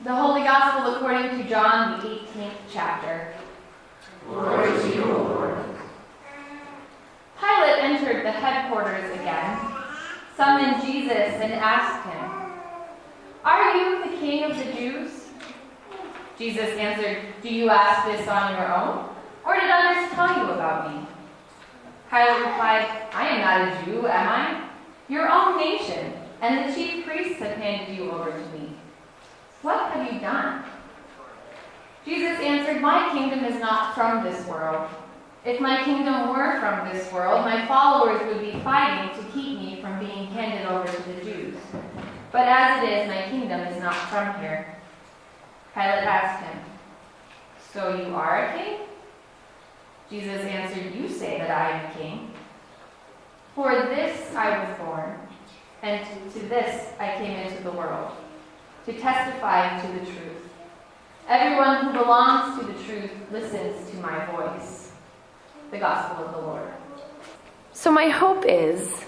The Holy Gospel according to John, the 18th chapter. Glory to you, O Lord. Pilate entered the headquarters again, summoned Jesus, and asked him, "Are you the king of the Jews?" Jesus answered, "Do you ask this on your own, or did others tell you about me?" Pilate replied, "I am not a Jew, am I? Your own nation and the chief priests have handed you over to me. What have you done?" Jesus answered, "My kingdom is not from this world. If my kingdom were from this world, my followers would be fighting to keep me from being handed over to the Jews. But as it is, my kingdom is not from here." Pilate asked him, "So you are a king?" Jesus answered, "You say that I am a king. For this I was born, and to this I came into the world, to testify to the truth. Everyone who belongs to the truth listens to my voice." The Gospel of the Lord. So my hope is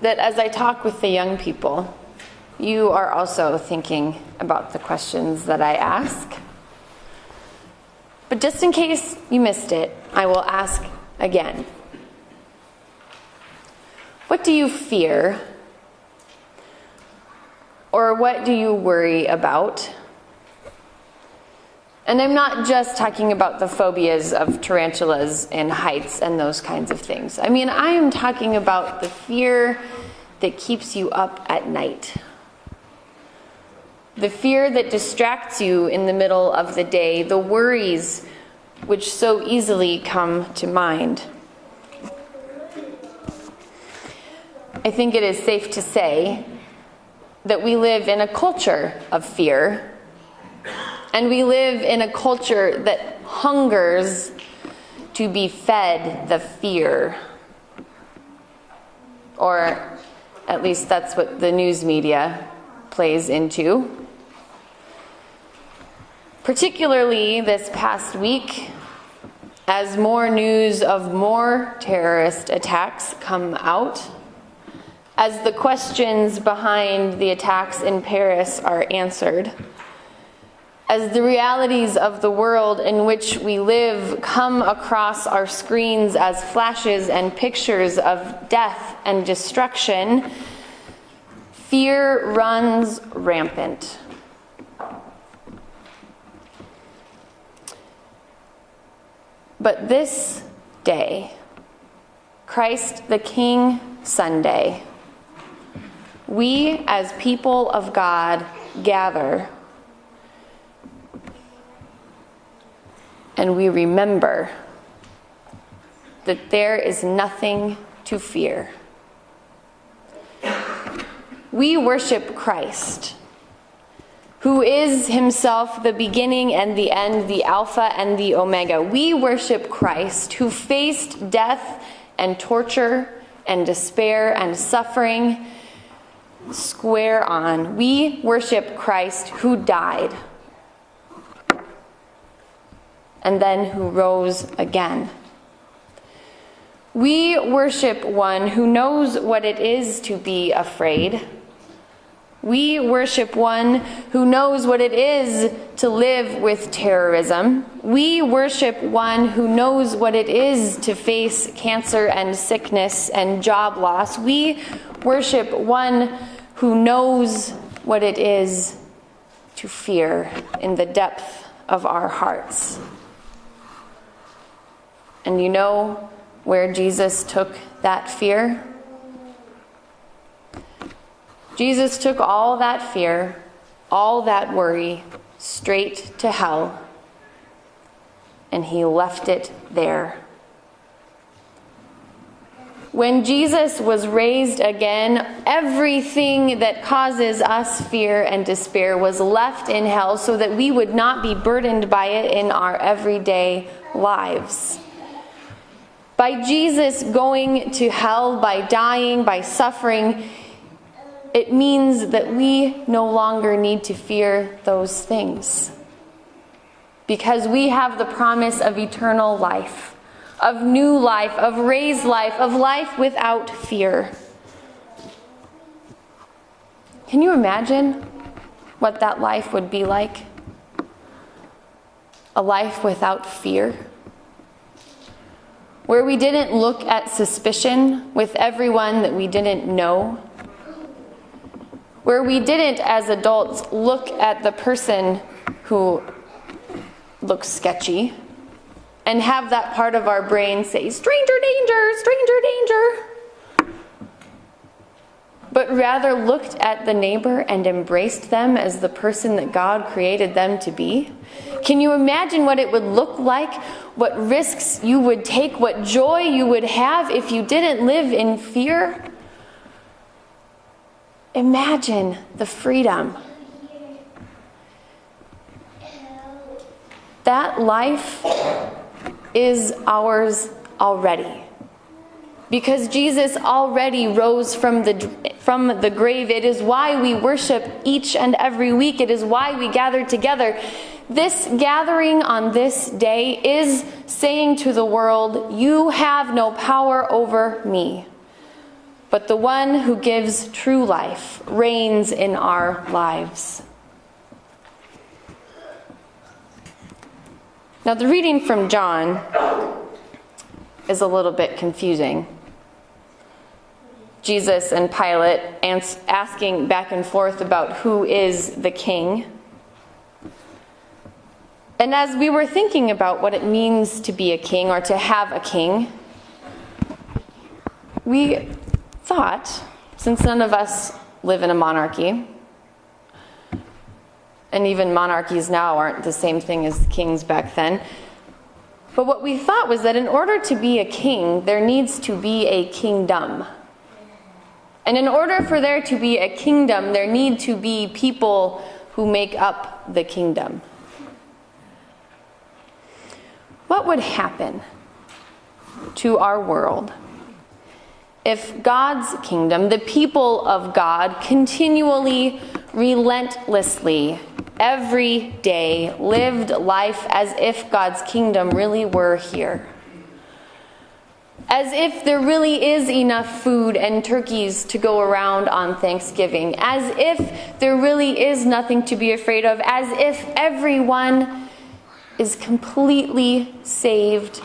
that as I talk with the young people, you are also thinking about the questions that I ask. But just in case you missed it, I will ask again. What do you fear? Or what do you worry about? And I'm not just talking about the phobias of tarantulas and heights and those kinds of things. I mean, I am talking about the fear that keeps you up at night. The fear that distracts you in the middle of the day, the worries which so easily come to mind. I think it is safe to say that we live in a culture of fear, and we live in a culture that hungers to be fed the fear. Or at least that's what the news media plays into. Particularly this past week, as more news of more terrorist attacks come out, as the questions behind the attacks in Paris are answered, as the realities of the world in which we live come across our screens as flashes and pictures of death and destruction, fear runs rampant. But this day, Christ the King Sunday, we as people of God gather and we remember that there is nothing to fear. We worship Christ, who is himself the beginning and the end, the Alpha and the Omega. We worship Christ, who faced death and torture and despair and suffering square on. We worship Christ, who died and then who rose again. We worship one who knows what it is to be afraid. We worship one who knows what it is to live with terrorism. We worship one who knows what it is to face cancer and sickness and job loss. We worship one who knows what it is to fear in the depth of our hearts. And you know where Jesus took that fear? Jesus took all that fear, all that worry, straight to hell, and he left it there. When Jesus was raised again, everything that causes us fear and despair was left in hell so that we would not be burdened by it in our everyday lives. By Jesus going to hell, by dying, by suffering, it means that we no longer need to fear those things. Because we have the promise of eternal life, of new life, of raised life, of life without fear. Can you imagine what that life would be like? A life without fear, where we didn't look at suspicion with everyone that we didn't know, where we didn't, as adults, look at the person who looks sketchy and have that part of our brain say, stranger danger, stranger danger, but rather looked at the neighbor and embraced them as the person that God created them to be? Can you imagine what it would look like, what risks you would take, what joy you would have if you didn't live in fear? Imagine the freedom. That life is ours already. Because Jesus already rose from the grave. It is why we worship each and every week. It is why we gather together. This gathering on this day is saying to the world, you have no power over me. But the one who gives true life reigns in our lives. Now, the reading from John is a little bit confusing. Jesus and Pilate asking back and forth about who is the king. And as we were thinking about what it means to be a king or to have a king, we thought, since none of us live in a monarchy, and even monarchies now aren't the same thing as kings back then, but what we thought was that in order to be a king, there needs to be a kingdom. And in order for there to be a kingdom, there need to be people who make up the kingdom. What would happen to our world if God's kingdom, the people of God, continually, relentlessly, every day lived life as if God's kingdom really were here? As if there really is enough food and turkeys to go around on Thanksgiving. As if there really is nothing to be afraid of. As if everyone is completely saved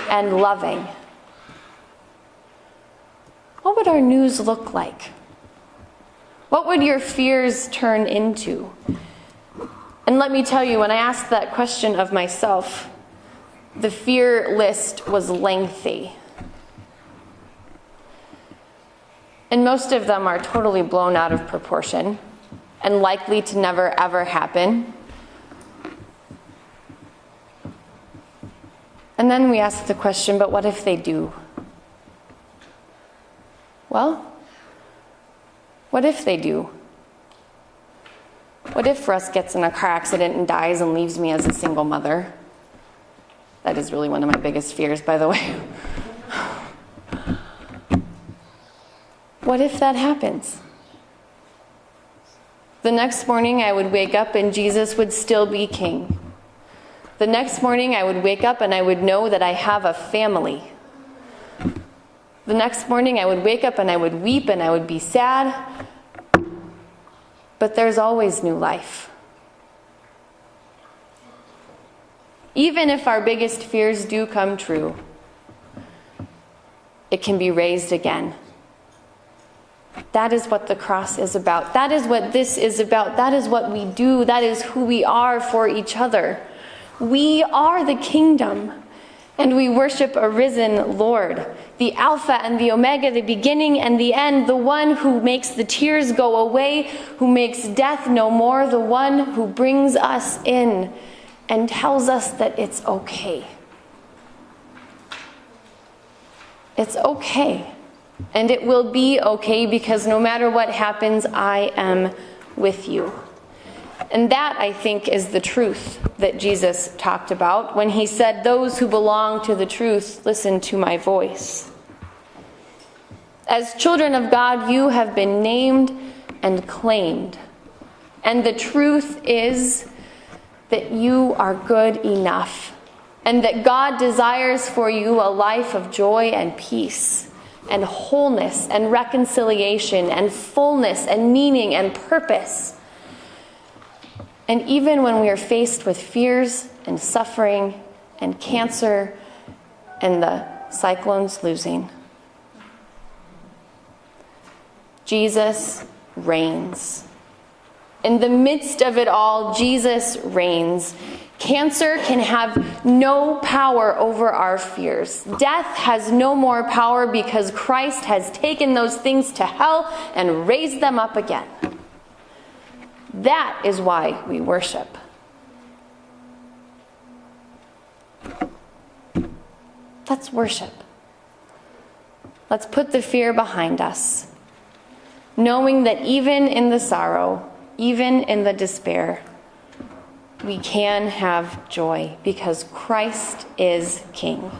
and loving. What would our news look like? What would your fears turn into? And let me tell you, when I asked that question of myself, the fear list was lengthy. And most of them are totally blown out of proportion and likely to never ever happen. And then we ask the question, but what if they do? Well, what if they do? What if Russ gets in a car accident and dies and leaves me as a single mother? That is really one of my biggest fears, by the way. What if that happens? The next morning I would wake up and Jesus would still be king. The next morning I would wake up and I would know that I have a family. The next morning I would wake up and I would weep and I would be sad. But there's always new life. Even if our biggest fears do come true, it can be raised again. That is what the cross is about. That is what this is about. That is what we do. That is who we are for each other. We are the kingdom, and we worship a risen Lord, the Alpha and the Omega, the beginning and the end, the one who makes the tears go away, who makes death no more, the one who brings us in and tells us that it's okay. It's okay. And it will be okay, because no matter what happens, I am with you. And that, I think, is the truth that Jesus talked about when he said, those who belong to the truth, listen to my voice. As children of God, you have been named and claimed. And the truth is that you are good enough, and that God desires for you a life of joy and peace and wholeness and reconciliation and fullness and meaning and purpose. And even when we are faced with fears and suffering and cancer and the Cyclones losing, Jesus reigns. In the midst of it all, Jesus reigns. Cancer can have no power over our fears. Death has no more power because Christ has taken those things to hell and raised them up again. That is why we worship. Let's worship. Let's put the fear behind us, knowing that even in the sorrow, even in the despair, we can have joy because Christ is King.